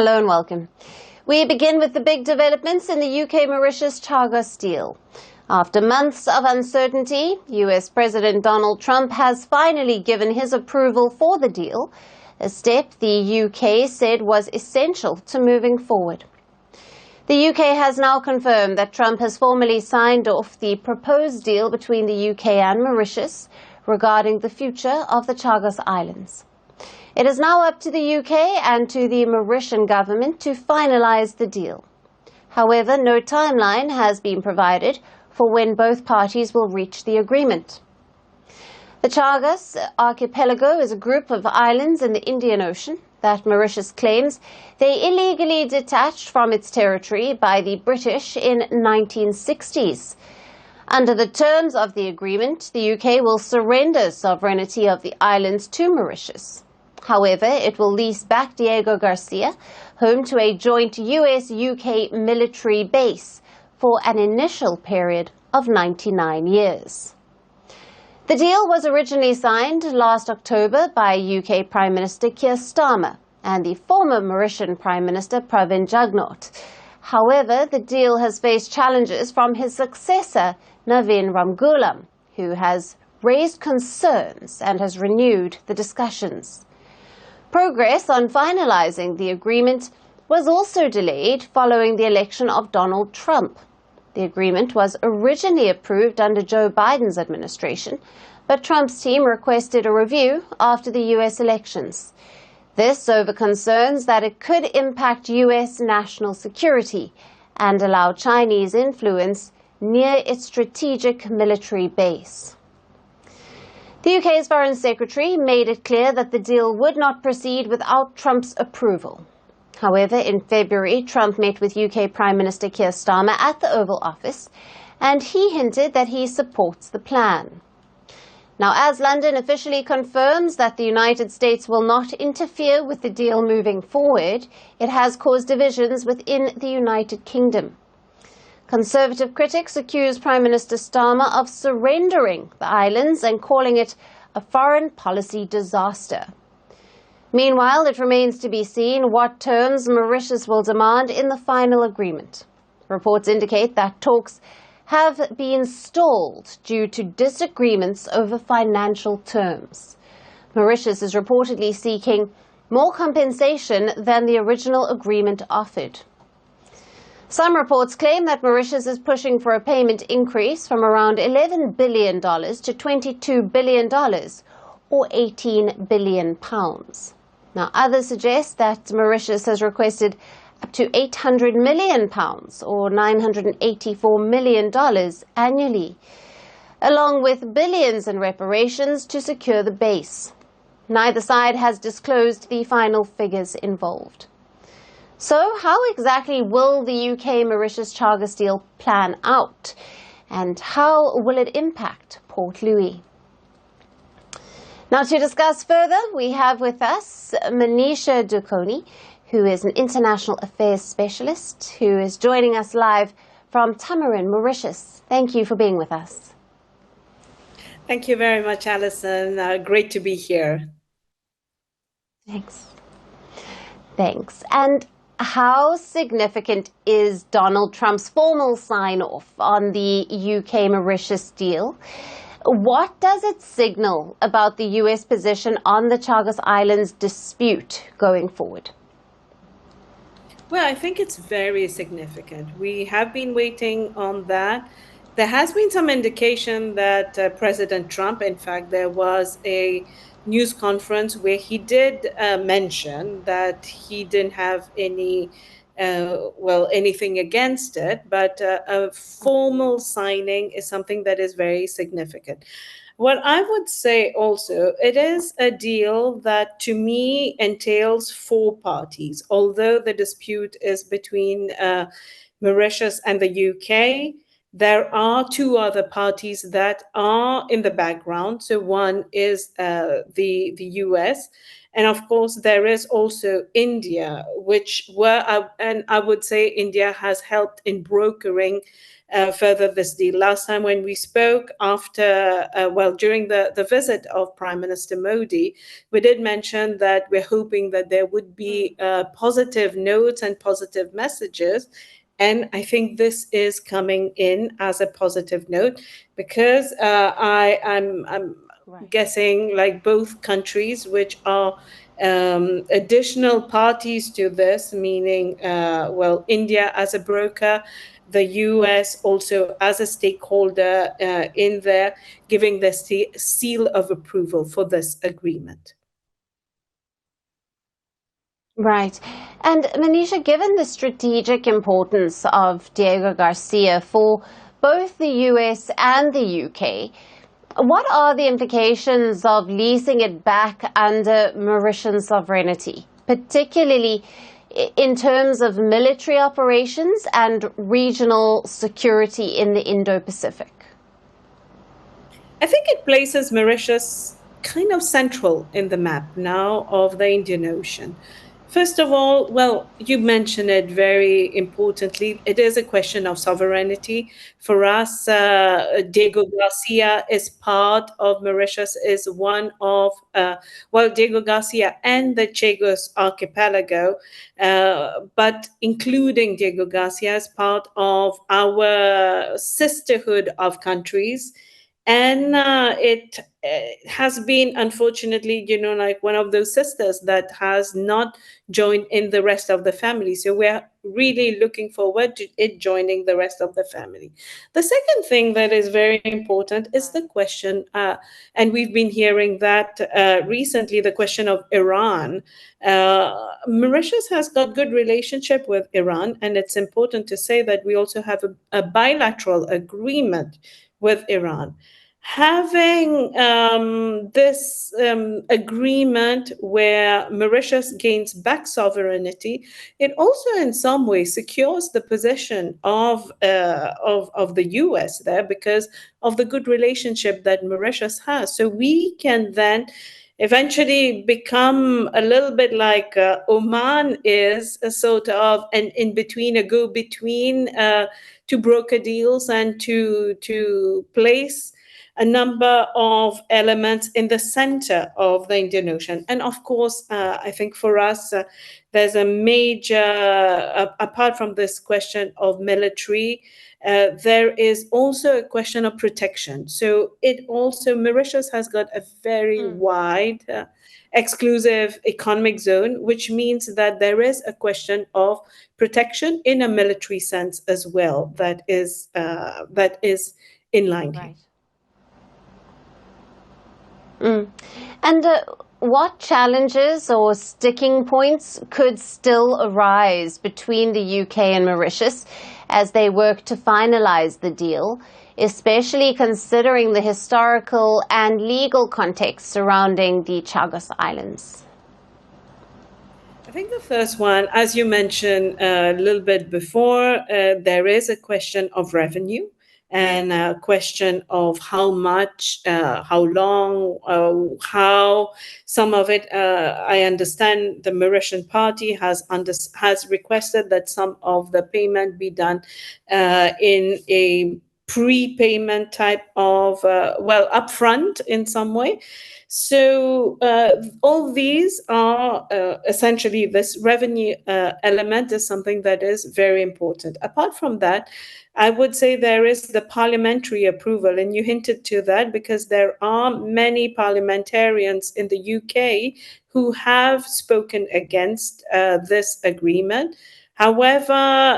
Hello and welcome. We begin with the big developments in the UK-Mauritius Chagos deal. After months of uncertainty, US President Donald Trump has finally given his approval for the deal, a step the UK said was essential to moving forward. The UK has now confirmed that Trump has formally signed off the proposed deal between the UK and Mauritius regarding the future of the Chagos Islands. It is now up to the UK and to the Mauritian government to finalize the deal. However, no timeline has been provided for when both parties will reach the agreement. The Chagos Archipelago is a group of islands in the Indian Ocean that Mauritius claims they illegally detached from its territory by the British in 1960s. Under the terms of the agreement, the UK will surrender sovereignty of the islands to Mauritius. However, it will lease back Diego Garcia, home to a joint US-UK military base, for an initial period of 99 years. The deal was originally signed last October by UK Prime Minister Keir Starmer and the former Mauritian Prime Minister Pravin Jugnauth. However, the deal has faced challenges from his successor, Navin Ramgoolam, who has raised concerns and has renewed the discussions. Progress on finalizing the agreement was also delayed following the election of Donald Trump. The agreement was originally approved under Joe Biden's administration, but Trump's team requested a review after the US elections. This over concerns that it could impact US national security and allow Chinese influence near its strategic military base. The UK's Foreign Secretary made it clear that the deal would not proceed without Trump's approval. However, in February, Trump met with UK Prime Minister Keir Starmer at the Oval Office, and he hinted that he supports the plan. Now, as London officially confirms that the United States will not interfere with the deal moving forward, it has caused divisions within the United Kingdom. Conservative critics accuse Prime Minister Starmer of surrendering the islands and calling it a foreign policy disaster. Meanwhile, it remains to be seen what terms Mauritius will demand in the final agreement. Reports indicate that talks have been stalled due to disagreements over financial terms. Mauritius is reportedly seeking more compensation than the original agreement offered. Some reports claim that Mauritius is pushing for a payment increase from around $11 billion to $22 billion, or £18 billion. Now, others suggest that Mauritius has requested up to £800 million, or $984 million annually, along with billions in reparations to secure the base. Neither side has disclosed the final figures involved. So, how exactly will the UK-Mauritius Chagos deal plan out, and how will it impact Port Louis? Now, to discuss further, we have with us Manisha Dukoni, who is an international affairs specialist, who is joining us live from Tamarin, Mauritius. Thank you for being with us. Thank you very much, Alison. Great to be here. Thanks. And how significant is Donald Trump's formal sign-off on the UK-Mauritius deal? What does it signal about the US position on the Chagos Islands dispute going forward? Well, I think it's very significant. We have been waiting on that. There has been some indication that President Trump, in fact, there was a news conference where he did mention that he didn't have anything against it, but a formal signing is something that is very significant. What I would say also, it is a deal that to me entails four parties. Although the dispute is between Mauritius and the UK, There are two other parties that are in the background. So one is the US, and of course there is also India, which and I would say India has helped in brokering further this deal. Last time when we spoke during the visit of Prime Minister Modi, we did mention that we're hoping that there would be positive notes and positive messages. And I think this is coming in as a positive note, because I'm Right. guessing, like, both countries which are additional parties to this, meaning, India as a broker, the US also as a stakeholder in there, giving the seal of approval for this agreement. Right. And Manisha, given the strategic importance of Diego Garcia for both the US and the UK, what are the implications of leasing it back under Mauritian sovereignty, particularly in terms of military operations and regional security in the Indo-Pacific? I think it places Mauritius kind of central in the map now of the Indian Ocean. First of all, well, you mentioned it very importantly. It is a question of sovereignty. For us, Diego Garcia is part of Mauritius, is one of, Diego Garcia and the Chagos Archipelago, but including Diego Garcia as part of our sisterhood of countries. And it has been, unfortunately, like one of those sisters that has not joined in the rest of the family. So we're really looking forward to it joining the rest of the family. The second thing that is very important is the question, and we've been hearing that recently, the question of Iran. Mauritius has got good relationship with Iran, and it's important to say that we also have a bilateral agreement with Iran. Having this agreement where Mauritius gains back sovereignty, it also in some way secures the position of the US there, because of the good relationship that Mauritius has. So we can then eventually become a little bit like Oman is, a sort of an in between, a go between, to broker deals and to place a number of elements in the center of the Indian Ocean. And of course, I think for us, there's a major, apart from this question of military, there is also a question of protection. So Mauritius has got a very wide, exclusive economic zone, which means that there is a question of protection in a military sense as well that is in line here. Right. And what challenges or sticking points could still arise between the UK and Mauritius as they work to finalize the deal, especially considering the historical and legal context surrounding the Chagos Islands? I think the first one, as you mentioned a little bit before, there is a question of revenue and a question of how much, how long, how some of it. I understand the Mauritian party has requested that some of the payment be done in a prepayment type of, upfront in some way. So all these are essentially, this revenue element is something that is very important. Apart from that, I would say there is the parliamentary approval, and you hinted to that, because there are many parliamentarians in the UK who have spoken against this agreement. However,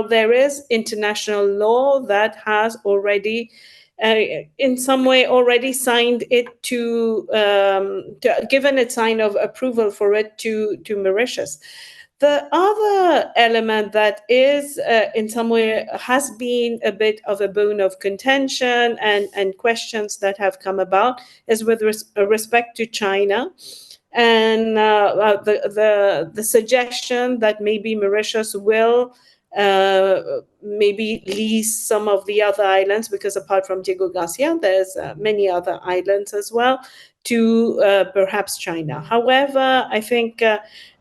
there is international law that has already in some way already signed it given its sign of approval for it to Mauritius. The other element that is in some way has been a bit of a bone of contention and questions that have come about is with respect to China. And the suggestion that maybe Mauritius will maybe lease some of the other islands, because apart from Diego Garcia, there's many other islands as well, to perhaps China. However, I think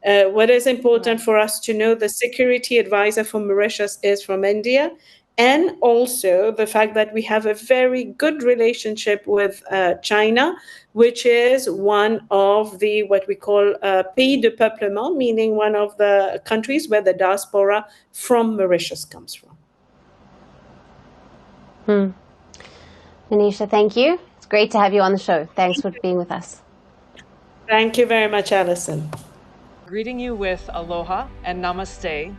what is important for us to know, the security advisor for Mauritius is from India, and also the fact that we have a very good relationship with China, which is one of the what we call pays de peuplement, meaning one of the countries where the diaspora from Mauritius comes from. Manisha, thank you. It's great to have you on the show. Thanks for being with us. Thank you very much, Alison. Greeting you with aloha and namaste.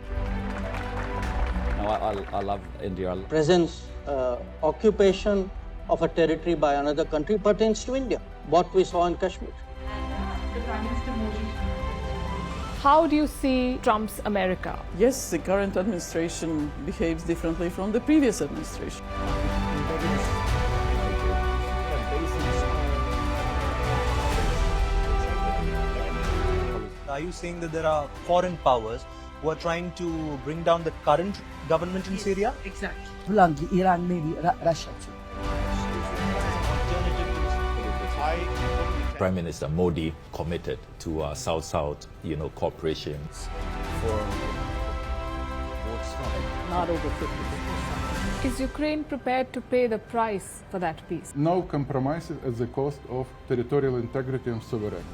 I love India. Presence, occupation of a territory by another country pertains to India, what we saw in Kashmir. How do you see Trump's America? Yes, the current administration behaves differently from the previous administration. Are you saying that there are foreign powers who are trying to bring down the current government in Syria? Exactly. Bluntly, Iran, maybe Russia too. Prime Minister Modi committed to South-South, cooperation. For both sides. Not over 50%. Is Ukraine prepared to pay the price for that peace? No compromises at the cost of territorial integrity and sovereignty.